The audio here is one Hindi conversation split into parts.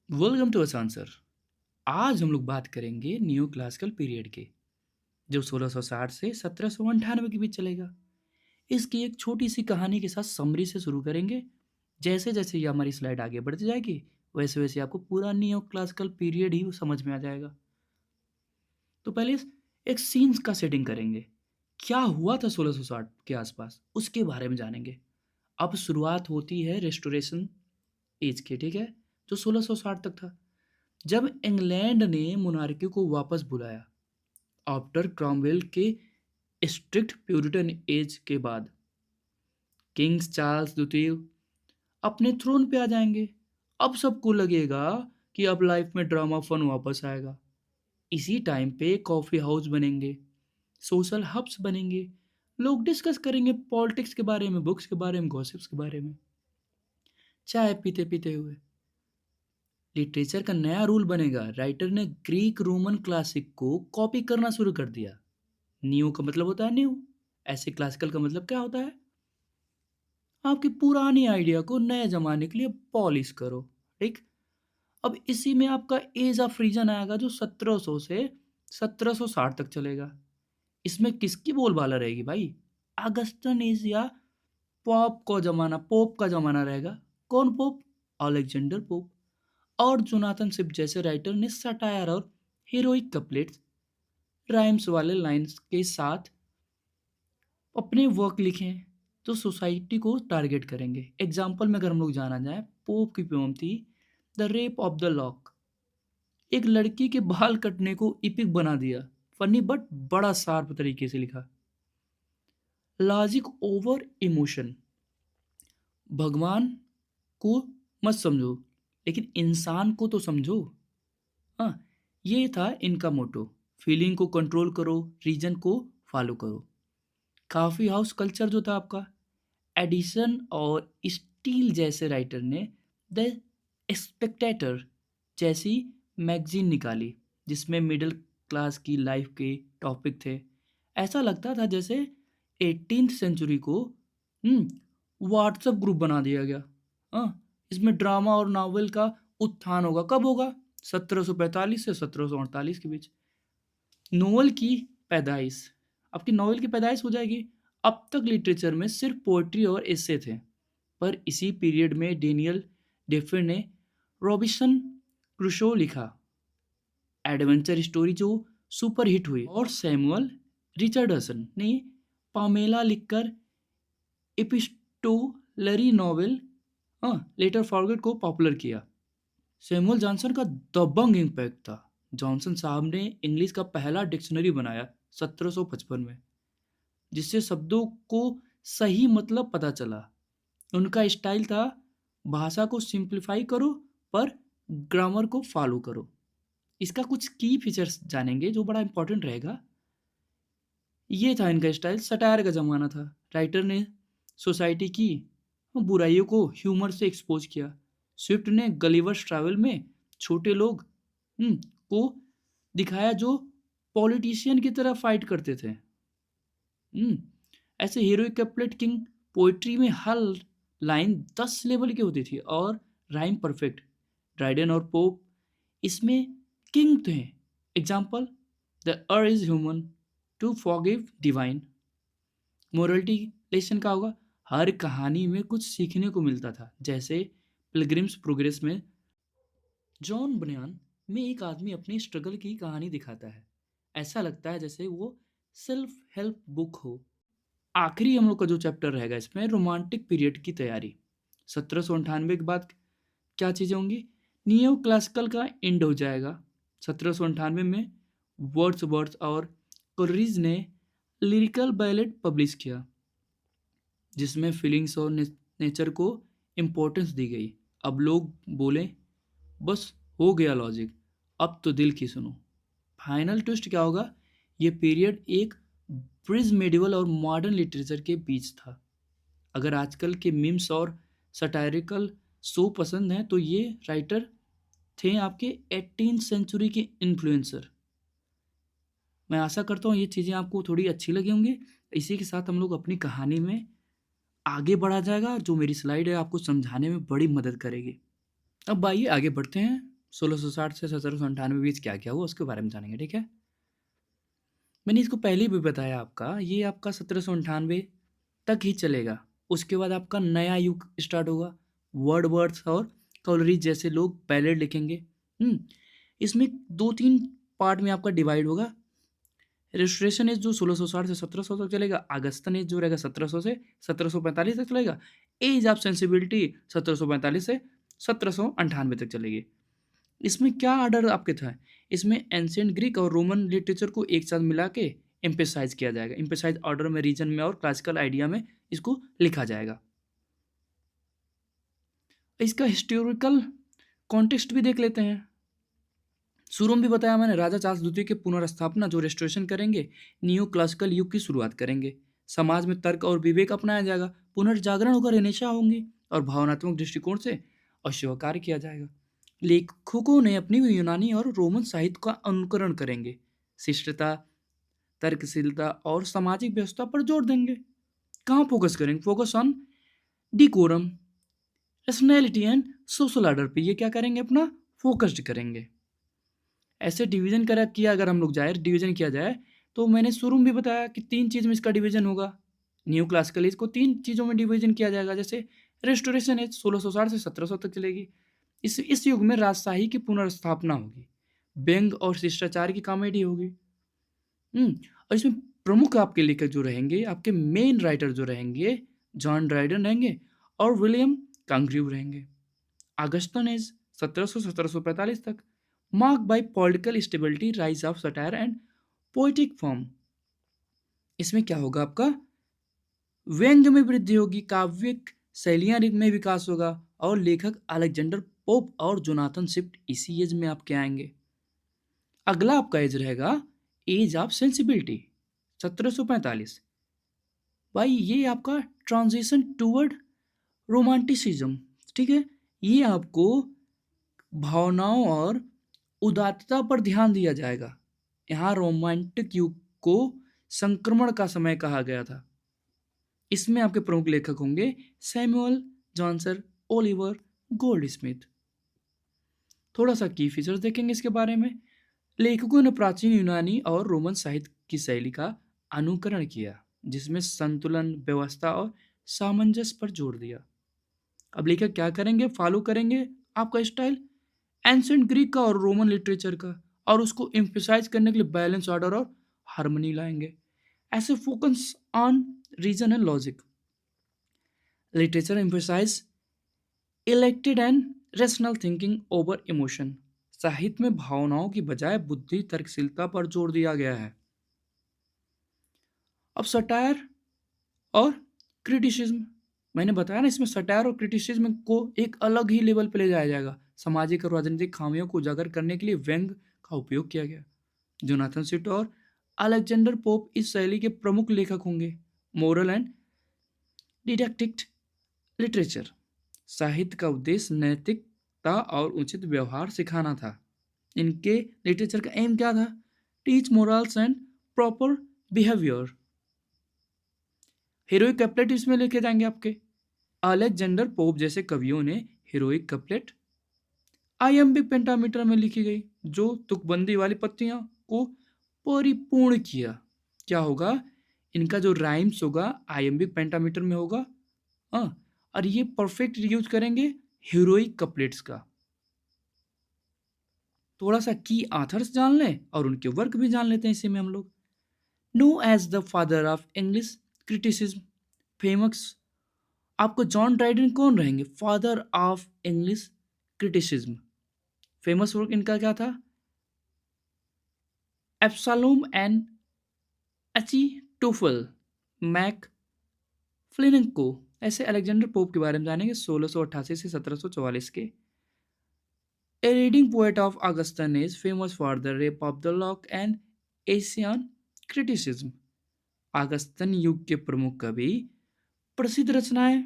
Welcome to answer. आज हम लोग बात करेंगे न्यू क्लासिकल पीरियड के, जो 1660 से 1798 के बीच चलेगा। इसकी एक छोटी सी कहानी के साथ समरी से शुरू करेंगे। जैसे जैसे ये हमारी स्लाइड आगे बढ़ती जाएगी, वैसे वैसे आपको पूरा न्यू क्लासिकल पीरियड ही समझ में आ जाएगा। तो पहले एक सीन्स का सेटिंग करेंगे। क्या हुआ था 1660 के आसपास, उसके बारे में जानेंगे। अब शुरुआत होती है रेस्टोरेशन एज के, ठीक है, जो 1660 तक था, जब इंग्लैंड ने मोनार्की को वापस बुलाया आफ्टर क्रॉमवेल के स्ट्रिक्ट प्यूरिटन एज के बाद। किंग्स चार्ल्स द्वितीय अपने थ्रोन पे आ जाएंगे। अब सबको लगेगा कि अब लाइफ में ड्रामा फन वापस आएगा। इसी टाइम पे कॉफी हाउस बनेंगे, सोशल हब्स बनेंगे। लोग डिस्कस करेंगे पॉलिटिक्स के बारे में, बुक्स के बारे में, गॉसिप्स के बारे में, चाय पीते पीते हुए। लिटरेचर का नया रूल बनेगा। राइटर ने ग्रीक रोमन क्लासिक को कॉपी करना शुरू कर दिया। न्यू का मतलब होता है न्यू, ऐसे क्लासिकल का मतलब क्या होता है? आपकी पुरानी आइडिया को नए जमाने के लिए पॉलिश करो, ठीक। अब इसी में आपका एज ऑफ रीजन आएगा, जो 1700 से 1760 तक चलेगा। इसमें किसकी बोलबाला रहेगी भाई? अगस्टन एज या पोप का जमाना रहेगा। कौन पोप? Alexander pope. और जोनाथन स्विफ्ट जैसे राइटर ने सटायर और हीरोइक कपलेट्स, राइम्स वाले लाइंस के साथ अपने वर्क लिखे हैं, तो सोसाइटी को टारगेट करेंगे। एग्जाम्पल में अगर हम लोग जाना जाए, पोप की पोम थी the rape of the lock. एक लड़की के बाल कटने को इपिक बना दिया, फनी बट बड़ा शार्प तरीके से लिखा। Logic over emotion. भगवान को मत समझो, लेकिन इंसान को तो समझो। हाँ, ये था इनका मोटो। फीलिंग को कंट्रोल करो, रीजन को फॉलो करो। काफ़ी हाउस कल्चर जो था आपका, एडिसन और स्टील जैसे राइटर ने द स्पेक्टेटर जैसी मैगजीन निकाली, जिसमें मिडिल क्लास की लाइफ के टॉपिक थे। ऐसा लगता था जैसे 18th सेंचुरी को व्हाट्सएप ग्रुप बना दिया गया। हाँ, इसमें ड्रामा और नावल का उत्थान होगा। कब होगा? 1745 से 1748 के बीच। नोवेल की पैदाइश। आपकी नोवेल की पैदाइश हो जाएगी। अब तक लिटरेचर में सिर्फ पोइट्री और एसे थे, पर इसी पीरियड में डेनियल डेफे ने रॉबिन्सन क्रूसो लिखा, एडवेंचर स्टोरी जो सुपर हिट हुई। और सैमुअल रिचर्डसन ने पामेला लिखकर एपिस्टोलरी नॉवेल लेटर फॉरगेट को पॉपुलर किया। सैमुअल जॉनसन का दबंग इम्पैक्ट था। जॉनसन साहब ने इंग्लिश का पहला डिक्शनरी बनाया 1755 में, जिससे शब्दों को सही मतलब पता चला। उनका स्टाइल था, भाषा को सिंप्लीफाई करो पर ग्रामर को फॉलो करो। इसका कुछ की फीचर्स जानेंगे जो बड़ा इंपॉर्टेंट रहेगा। ये था इनका स्टाइल। सटायर का ज़माना था। राइटर ने सोसाइटी की बुराइयों को ह्यूमर से एक्सपोज किया। स्विफ्ट ने गलीवर्स ट्रैवल में छोटे लोग को दिखाया जो पॉलिटिशियन की तरह फाइट करते थे। ऐसे हीरोइक कपलेट किंग पोइट्री में हर लाइन 10 लेवल की होती थी और राइम परफेक्ट। ड्राइडन और पोप इसमें किंग थे। Example, the earth is human to forgive divine. Morality lesson का होगा, हर कहानी में कुछ सीखने को मिलता था। जैसे पिलग्रिम्स प्रोग्रेस में जॉन बनियान में एक आदमी अपनी स्ट्रगल की कहानी दिखाता है। ऐसा लगता है जैसे वो सेल्फ हेल्प बुक हो। आखिरी हम लोग का जो चैप्टर रहेगा इसमें, रोमांटिक पीरियड की तैयारी। 1798 के बाद क्या चीज़ें होंगी? नियो क्लासिकल का एंड हो जाएगा। 1798 में वर्ड्सवर्थ और कोलरिज ने लिरिकल बैलेट पब्लिश किया, जिसमें फीलिंग्स और नेचर को इम्पोर्टेंस दी गई। अब लोग बोले, बस हो गया लॉजिक, अब तो दिल की सुनो। फाइनल ट्विस्ट क्या होगा? ये पीरियड एक ब्रिज मेडिवल और मॉडर्न लिटरेचर के बीच था। अगर आजकल के मीम्स और सटायरिकल शो पसंद हैं, तो ये राइटर थे आपके 18th सेंचुरी के इन्फ्लुएंसर। मैं आशा करता हूँ ये चीज़ें आपको थोड़ी अच्छी लगी होंगी। इसी के साथ हम लोग अपनी कहानी में आगे बढ़ा जाएगा। जो मेरी स्लाइड है आपको समझाने में बड़ी मदद करेगी। अब आइए आगे बढ़ते हैं। 1660 से 1798 बीच क्या क्या हुआ उसके बारे में जानेंगे, ठीक है। मैंने इसको पहले भी बताया, आपका ये आपका 1798 तक ही चलेगा। उसके बाद आपका नया युग स्टार्ट होगा। वर्ड्सवर्थ और कॉलरिज जैसे लोग बैलेड लिखेंगे। इसमें 2-3 पार्ट में आपका डिवाइड होगा। रेस्टोरेशन एज जो 1660 से 1700 तक चलेगा। अगस्तन एज जो रहेगा 1700 से 1745 तक चलेगा। एज ऑफ सेंसिबिलिटी 1745 से 1798 तक चलेगी। इसमें क्या ऑर्डर आपके था? इसमें एंशिएंट ग्रीक और रोमन लिटरेचर को एक साथ मिला के एम्फेसाइज किया जाएगा। एम्फेसाइज ऑर्डर में, रीजन में और क्लासिकल आइडिया में इसको लिखा जाएगा। इसका हिस्टोरिकल कॉन्टेक्स्ट भी देख लेते हैं। शुरू में भी बताया मैंने, राजा चार्ल्स द्वितीय के पुनर्स्थापना जो रेस्टोरेशन करेंगे, न्यू क्लासिकल युग की शुरुआत करेंगे। समाज में तर्क और विवेक अपनाया जाएगा। पुनर्जागरण होकर रेनेसां होंगी और भावनात्मक दृष्टिकोण से अस्वीकार किया जाएगा। लेखकों ने अपनी यूनानी और रोमन साहित्य का अनुकरण करेंगे। शिष्टता, तर्कशीलता और सामाजिक व्यवस्था पर जोर देंगे। कहाँ फोकस करेंगे? Focus on decorum, rationality and social order पे ये क्या करेंगे? अपना फोकस्ड करेंगे। ऐसे डिवीजन करा किया, अगर हम लोग जाए डिवीजन किया जाए तो मैंने शुरू में भी बताया कि 3 चीज़ में इसका डिवीजन होगा। न्यू क्लासिकल एज को 3 चीज़ों में डिवीजन किया जाएगा। जैसे रेस्टोरेशन एज 1660 से 1700 तक चलेगी। इस युग में राजशाही की पुनर्स्थापना होगी। व्यंग और शिष्टाचार की कॉमेडी होगी। और इसमें प्रमुख आपके लेखक जो रहेंगे, आपके मेन राइटर जो रहेंगे, जॉन ड्राइडन रहेंगे और विलियम कांग्रीव रहेंगे। अगस्टन एज 1700 से 1745 तक, mark bye political stability, rise of satire and poetic form. इसमें क्या होगा? आपका व्यंग्य में वृद्धि होगी, काव्यिक शैलियां में विकास होगा और लेखक अलेक्जेंडर पोप और जोनाथन स्विफ्ट इसी एज में आपके आएंगे। अगला आपका एज रहेगा एज ऑफ सेंसिबिलिटी 1745। भाई ये आपका ट्रांजिशन टूवर्ड रोमांटिसिज्म, ठीक है। ये आपको भावनाओं और उदात्तता पर ध्यान दिया जाएगा। यहाँ रोमांटिक युग को संक्रमण का समय कहा गया था। इसमें आपके प्रमुख लेखक होंगे सैमुअल जॉनसन, ओलिवर गोल्डस्मिथ। थोड़ा सा की फीचर्स देखेंगे इसके बारे में। लेखकों ने प्राचीन यूनानी और रोमन साहित्य की शैली का अनुकरण किया, जिसमें संतुलन, व्यवस्था और सामंजस्य पर जोर दिया। अब लेखक क्या करेंगे? फॉलो करेंगे आपका स्टाइल एंशिएंट ग्रीक का और रोमन लिटरेचर का, और उसको एम्फेसाइज करने के लिए बैलेंस, ऑर्डर और हार्मनी लाएंगे। ऐसे focus on reason and logic. Literature emphasise elected and rational thinking over emotion. साहित्य में भावनाओं की बजाय बुद्धि, तर्कशीलता पर जोर दिया गया है। अब सटायर और क्रिटिसिज्म, मैंने बताया ना, इसमें सटायर और क्रिटिसिज्म को एक अलग ही लेवल पर ले जाया जाएगा। सामाजिक और राजनीतिक खामियों को उजागर करने के लिए व्यंग्य का उपयोग किया गया। जोनाथन स्विफ्ट और अलेक्जेंडर पोप इस शैली के प्रमुख लेखक होंगे। मोरल एंड डिडक्टिक लिटरेचर, साहित्य का उद्देश्य नैतिकता और उचित व्यवहार सिखाना था। इनके लिटरेचर का एम क्या था? Teach morals and proper behaviour. Heroic couplet इसमें लेके जाएंगे आपके। अलेक्जेंडर पोप जैसे कवियों ने हीरोइक कपलेट आयम्बिक पेंटामीटर में लिखी गई, जो तुकबंदी वाली पत्तियां को परिपूर्ण किया। क्या होगा? इनका जो राइम्स होगा आयम्बिक पेंटामीटर में होगा। और ये परफेक्ट यूज करेंगे हीरोइक कपलेट्स का। थोड़ा सा की ऑथर्स जान लें और उनके वर्क भी जान लेते हैं इसी में हम लोग। Know as the father of English criticism, famous आपको जॉन ड्राइडन कौन रहेंगे? Father of English criticism. Famous work इनका क्या था? Absalom and Achitophel, Mac Flecknoe. ऐसे अलेक्जेंडर पोप के बारे में जानेंगे 1688 से 1744 के। A leading poet of Augustan is famous for the rape of the lock and Asian criticism. आगस्तन युग के प्रमुख कवि, प्रसिद्ध रचनाएं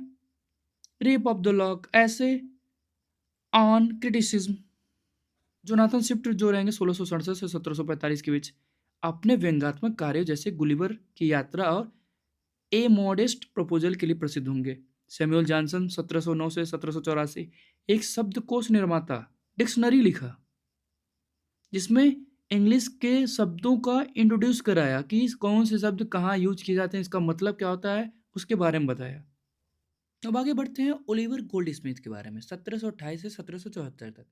रेप ऑफ द लॉक, ऐसे, ऑन क्रिटिसिज्म। जोनाथन स्विफ्ट जो रहेंगे 1667 से 1745 के बीच, अपने व्यंग्यात्मक कार्यों जैसे गुलिवर की यात्रा और ए मॉडेस्ट प्रपोजल के लिए प्रसिद्ध होंगे। सैमुअल जॉनसन 1709 से 1784 एक शब्दकोश निर्माता, डिक्शनरी लिखा, जिसमें इंग्लिश के शब्दों का इंट्रोड्यूस कराया कि कौन से शब्द कहाँ यूज किए जाते हैं, इसका मतलब क्या होता है, उसके बारे में बताया। अब आगे बढ़ते हैं ओलिवर गोल्ड स्मिथ के बारे में। 1728 से 1774 तक,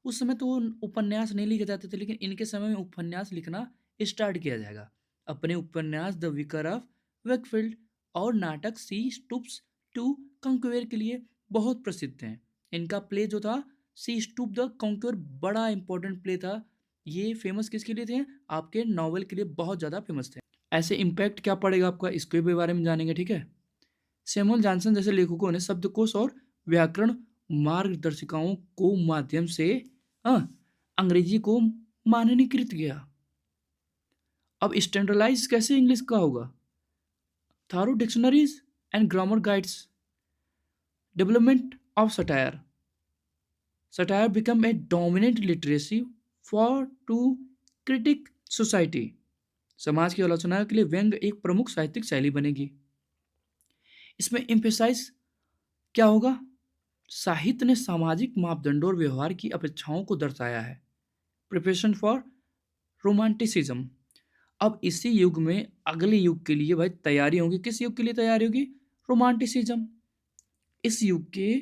उस समय तो उपन्यास नहीं लिखे जाते थे, लेकिन इनके समय में उपन्यास लिखना स्टार्ट किया जाएगा। अपने उपन्यास द विकर ऑफ वेकफील्ड और नाटक सी स्टूप्स टू कंक्वेयर के लिए बहुत प्रसिद्ध हैं। इनका प्ले जो था सी स्टूप द कंक्वेयर, बड़ा इंपॉर्टेंट प्ले था। ये फेमस किसके लिए थे? आपके नॉवेल के लिए बहुत ज़्यादा फेमस थे। ऐसे इम्पैक्ट क्या पड़ेगा आपका, इसके भी बारे में जानेंगे, ठीक है। सैमुअल जॉनसन जैसे लेखकों ने शब्दकोश और व्याकरण मार्गदर्शिकाओं को माध्यम से हाँ, अंग्रेजी को मानकीकृत किया। अब स्टैंडर्डाइज कैसे इंग्लिश का होगा? Thorough dictionaries and grammar guides, development of satire, satire become a dominant literacy for to critique society, समाज की आलोचना के लिए व्यंग एक प्रमुख साहित्यिक शैली बनेगी। इसमें एम्फेसाइज क्या होगा? साहित्य ने सामाजिक मापदंडों और व्यवहार की अपेक्षाओं को दर्शाया है। प्रिपरेशन फॉर रोमांटिसिज्म, अब इसी युग में अगले युग के लिए भाई तैयारी होगी। किस युग के लिए तैयारी होगी? रोमांटिसिज्म। इस युग के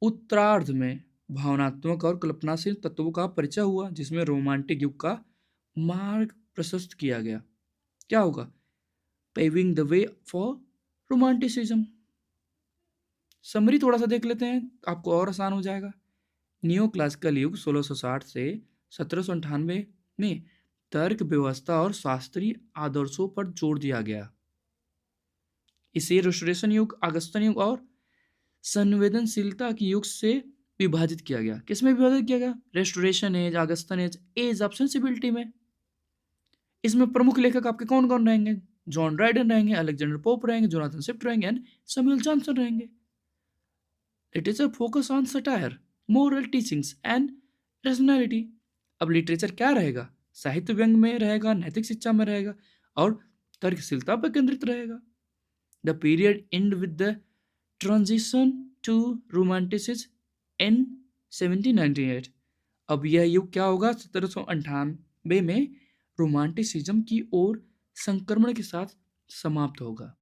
उत्तरार्ध में भावनात्मक और कल्पनाशील तत्वों का परिचय हुआ, जिसमें रोमांटिक युग का मार्ग प्रशस्त किया गया। क्या होगा? Paving the way for romanticism. Summary थोड़ा सा देख लेते हैं, आपको और आसान हो जाएगा। नियो क्लासिकल युग 1660 से 1798 में तर्क व्यवस्था और शास्त्रीय आदर्शों पर जोर दिया गया। इसे रेस्टोरेशन युग, अगस्तन युग और संवेदनशीलता के युग से विभाजित किया गया। किसमें विभाजित किया गया? Restoration age, Augustan age, age of sensibility में। इसमें प्रमुख लेखक आपके कौन कौन रहेंगे? जॉन ड्राइडन रहेंगे, अलेक्जेंडर पोप रहेंगे, जोनाथन स्विफ्ट रहेंगे एंड सैमुअल जॉनसन रहेंगे। It is a focus on satire, moral teachings and rationality. अब लिटरेचर क्या रहेगा? साहित्य व्यंग में रहेगा, नैतिक शिक्षा में रहेगा और तर्कशीलता पर केंद्रित रहेगा। The period end with the transition to romanticism in 1798। अब यह युग क्या होगा? 1798 में रोमांटिसिज्म की ओर संक्रमण के साथ समाप्त होगा।